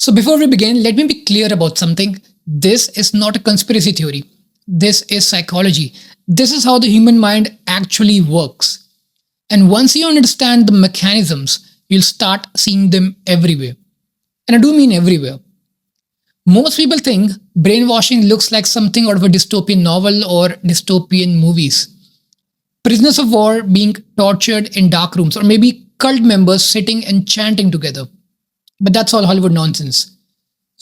So, before we begin, let me be clear about something. This is not a conspiracy theory. This is psychology. This is how the human mind actually works. And once you understand the mechanisms, you'll start seeing them everywhere. And I do mean everywhere. Most people think brainwashing looks like something out of a dystopian novel or dystopian movies. Prisoners of war being tortured in dark rooms, or maybe cult members sitting and chanting together. But that's all Hollywood nonsense.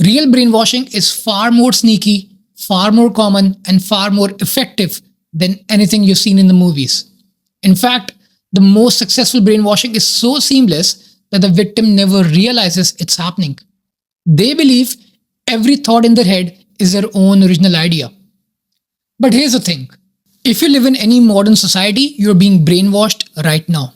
Real brainwashing is far more sneaky, far more common, and far more effective than anything you've seen in the movies. In fact, the most successful brainwashing is so seamless that the victim never realizes it's happening. They believe every thought in their head is their own original idea. But here's the thing, if you live in any modern society, you're being brainwashed right now.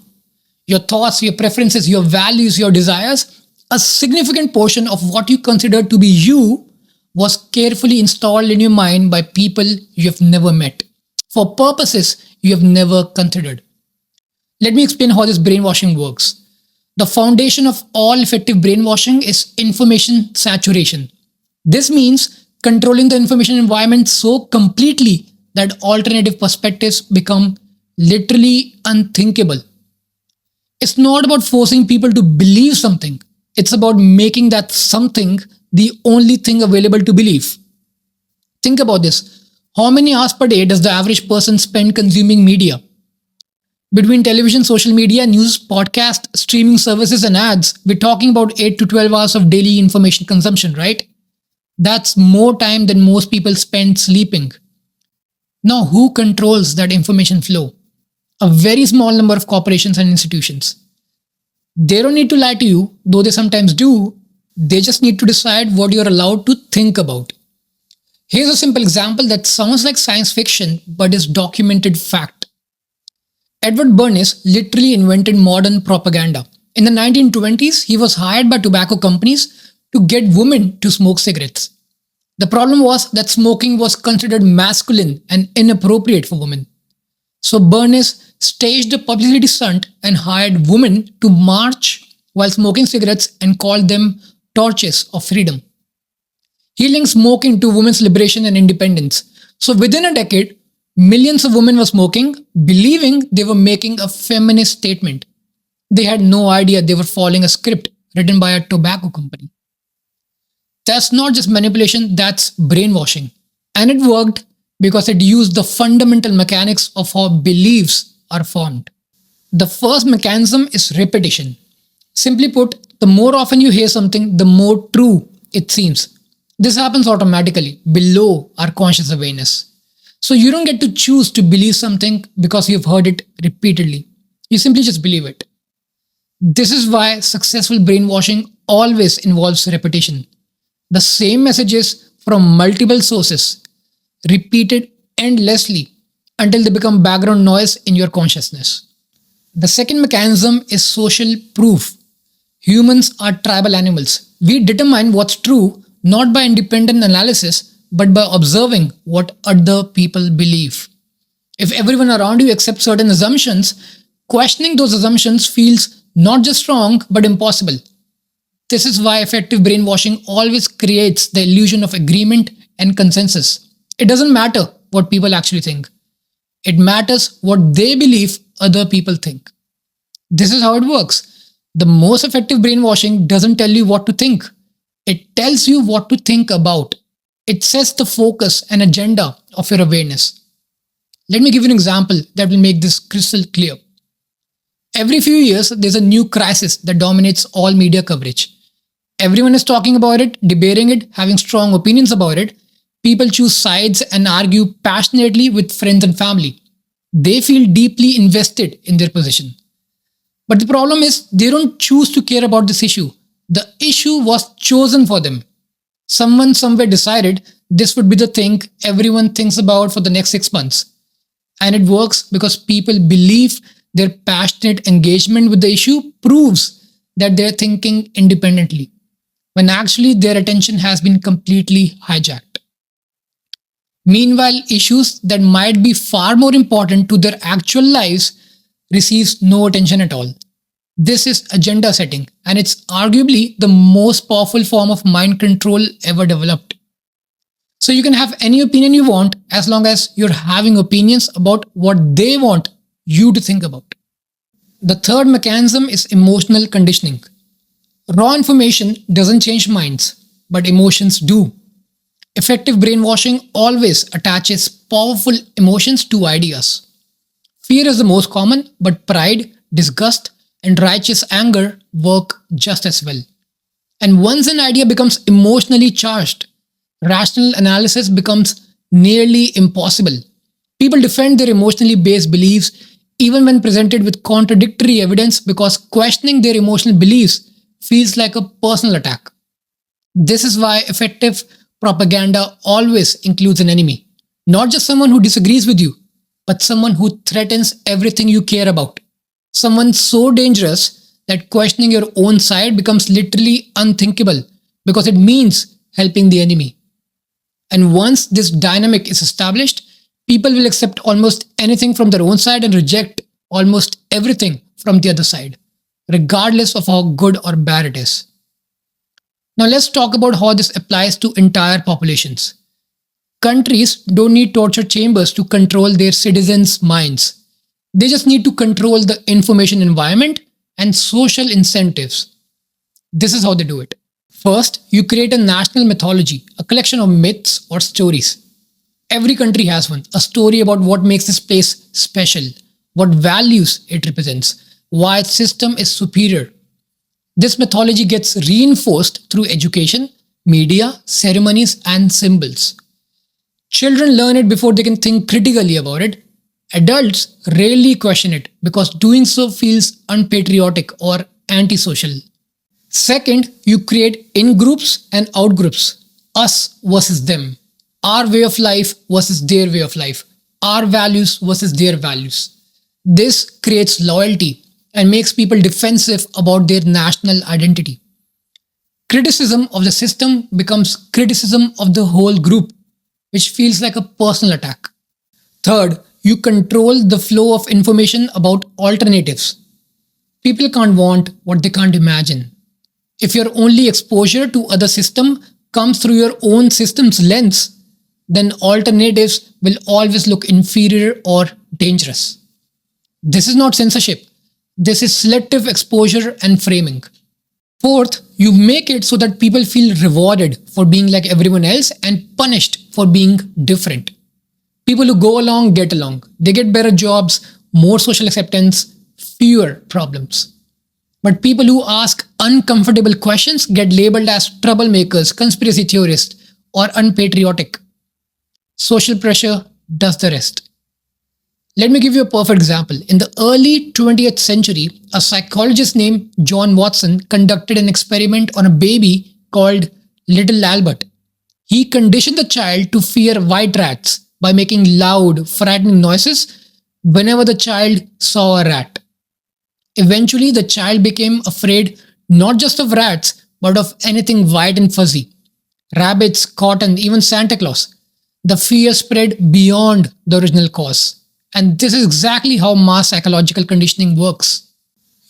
Your thoughts, your preferences, your values, your desires, a significant portion of what you consider to be you was carefully installed in your mind by people you have never met, for purposes you have never considered. Let me explain how this brainwashing works. The foundation of all effective brainwashing is information saturation. This means controlling the information environment so completely that alternative perspectives become literally unthinkable. It's not about forcing people to believe something, it's about making that something the only thing available to believe. Think about this. How many hours per day does the average person spend consuming media? Between television, social media, news, podcast, streaming services, and ads, we're talking about 8 to 12 hours of daily information consumption, right? That's more time than most people spend sleeping. Now, who controls that information flow? A very small number of corporations and institutions. They don't need to lie to you, though they sometimes do. They just need to decide what you're allowed to think about. Here's a simple example that sounds like science fiction, but is documented fact. Edward Bernays literally invented modern propaganda. In the 1920s, he was hired by tobacco companies to get women to smoke cigarettes. The problem was that smoking was considered masculine and inappropriate for women. So Bernays staged a publicity stunt and hired women to march while smoking cigarettes and called them torches of freedom. He linked smoking to women's liberation and independence. So within a decade, millions of women were smoking, believing they were making a feminist statement. They had no idea they were following a script written by a tobacco company. That's not just manipulation, that's brainwashing. And it worked because it used the fundamental mechanics of how beliefs are formed. The first mechanism is repetition. Simply put, the more often you hear something, the more true it seems. This happens automatically below our conscious awareness. So you don't get to choose to believe something because you've heard it repeatedly. You simply just believe it. This is why successful brainwashing always involves repetition. The same messages from multiple sources, repeated endlessly until they become background noise in your consciousness. The second mechanism is social proof. Humans are tribal animals. We determine what's true not by independent analysis, but by observing what other people believe. If everyone around you accepts certain assumptions, questioning those assumptions feels not just wrong, but impossible. This is why effective brainwashing always creates the illusion of agreement and consensus. It doesn't matter what people actually think. It matters what they believe other people think. This is how it works. The most effective brainwashing doesn't tell you what to think. It tells you what to think about. It sets the focus and agenda of your awareness. Let me give you an example that will make this crystal clear. Every few years, there's a new crisis that dominates all media coverage. Everyone is talking about it, debating it, having strong opinions about it. People choose sides and argue passionately with friends and family. They feel deeply invested in their position. But the problem is, they don't choose to care about this issue. The issue was chosen for them. Someone somewhere decided this would be the thing everyone thinks about for the next 6 months. And it works because people believe their passionate engagement with the issue proves that they're thinking independently, when actually their attention has been completely hijacked. Meanwhile, issues that might be far more important to their actual lives receives no attention at all. This is agenda setting, and it's arguably the most powerful form of mind control ever developed. So you can have any opinion you want as long as you're having opinions about what they want you to think about. The third mechanism is emotional conditioning. Raw information doesn't change minds, but emotions do. Effective brainwashing always attaches powerful emotions to ideas. Fear is the most common, but pride, disgust, and righteous anger work just as well. And once an idea becomes emotionally charged, rational analysis becomes nearly impossible. People defend their emotionally based beliefs even when presented with contradictory evidence because questioning their emotional beliefs feels like a personal attack. This is why effective propaganda always includes an enemy, not just someone who disagrees with you, but someone who threatens everything you care about. Someone so dangerous that questioning your own side becomes literally unthinkable because it means helping the enemy. And once this dynamic is established, people will accept almost anything from their own side and reject almost everything from the other side, regardless of how good or bad it is. Now, let's talk about how this applies to entire populations. Countries don't need torture chambers to control their citizens' minds. They just need to control the information environment and social incentives. This is how they do it. First, you create a national mythology, a collection of myths or stories. Every country has one, a story about what makes this place special, what values it represents, why its system is superior. This mythology gets reinforced through education, media, ceremonies, and symbols. Children learn it before they can think critically about it. Adults rarely question it because doing so feels unpatriotic or antisocial. Second, you create in groups and out groups, us versus them, our way of life versus their way of life, our values versus their values. This creates loyalty and makes people defensive about their national identity. Criticism of the system becomes criticism of the whole group, which feels like a personal attack. Third, you control the flow of information about alternatives. People can't want what they can't imagine. If your only exposure to other system comes through your own system's lens, then alternatives will always look inferior or dangerous. This is not censorship. This is selective exposure and framing. Fourth, you make it so that people feel rewarded for being like everyone else and punished for being different. People who go along get along. They get better jobs, more social acceptance, fewer problems. But people who ask uncomfortable questions get labeled as troublemakers, conspiracy theorists, or unpatriotic. Social pressure does the rest. Let me give you a perfect example. In the early 20th century, a psychologist named John Watson conducted an experiment on a baby called Little Albert. He conditioned the child to fear white rats by making loud, frightening noises whenever the child saw a rat. Eventually, the child became afraid not just of rats, but of anything white and fuzzy. Rabbits, cotton, even Santa Claus. The fear spread beyond the original cause. And this is exactly how mass psychological conditioning works.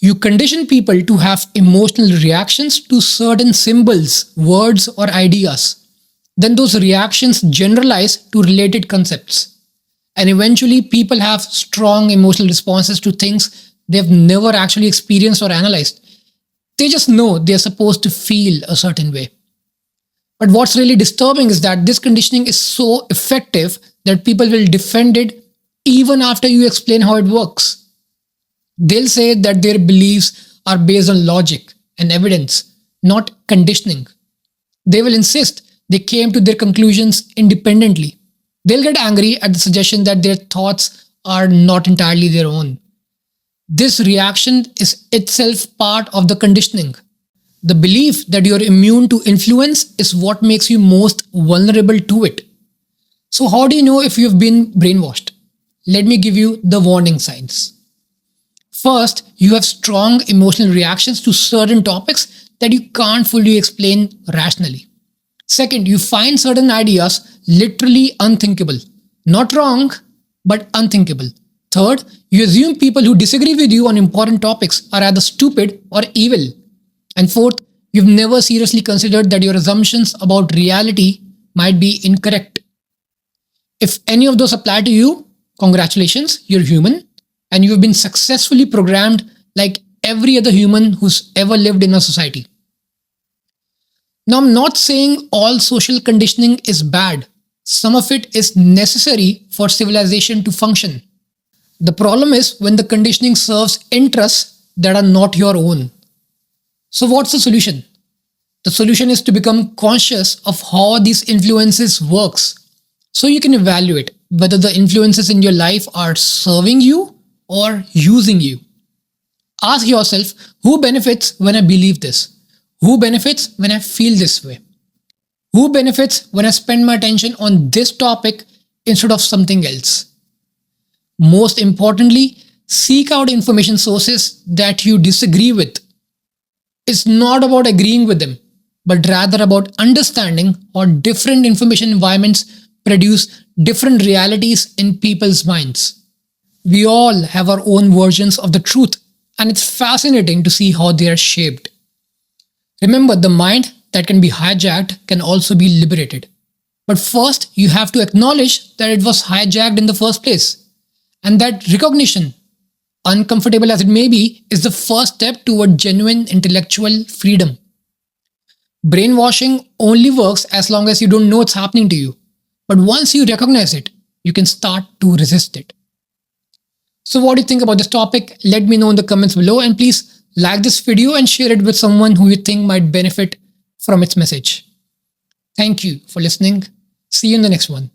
You condition people to have emotional reactions to certain symbols, words, or ideas. Then those reactions generalize to related concepts. And eventually, people have strong emotional responses to things they've never actually experienced or analyzed. They just know they're supposed to feel a certain way. But what's really disturbing is that this conditioning is so effective that people will defend it even after you explain how it works. They'll say that their beliefs are based on logic and evidence, not conditioning. They will insist they came to their conclusions independently. They'll get angry at the suggestion that their thoughts are not entirely their own. This reaction is itself part of the conditioning. The belief that you're immune to influence is what makes you most vulnerable to it. So, how do you know if you've been brainwashed? Let me give you the warning signs. First, you have strong emotional reactions to certain topics that you can't fully explain rationally. Second, you find certain ideas literally unthinkable. Not wrong, but unthinkable. Third, you assume people who disagree with you on important topics are either stupid or evil. And fourth, you've never seriously considered that your assumptions about reality might be incorrect. If any of those apply to you, congratulations, you're human and you've been successfully programmed like every other human who's ever lived in a society. Now, I'm not saying all social conditioning is bad. Some of it is necessary for civilization to function. The problem is when the conditioning serves interests that are not your own. So, what's the solution? The solution is to become conscious of how these influences works so you can evaluate whether the influences in your life are serving you or using you. Ask yourself, who benefits when I believe this? Who benefits when I feel this way? Who benefits when I spend my attention on this topic instead of something else? Most importantly, seek out information sources that you disagree with. It's not about agreeing with them, but rather about understanding how different information environments produce different realities in people's minds. We all have our own versions of the truth, and it's fascinating to see how they are shaped. Remember, the mind that can be hijacked can also be liberated. But first, you have to acknowledge that it was hijacked in the first place. And that recognition, uncomfortable as it may be, is the first step toward genuine intellectual freedom. Brainwashing only works as long as you don't know it's happening to you. But once you recognize it, you can start to resist it. So, what do you think about this topic? Let me know in the comments below, and please like this video and share it with someone who you think might benefit from its message. Thank you for listening. See you in the next one.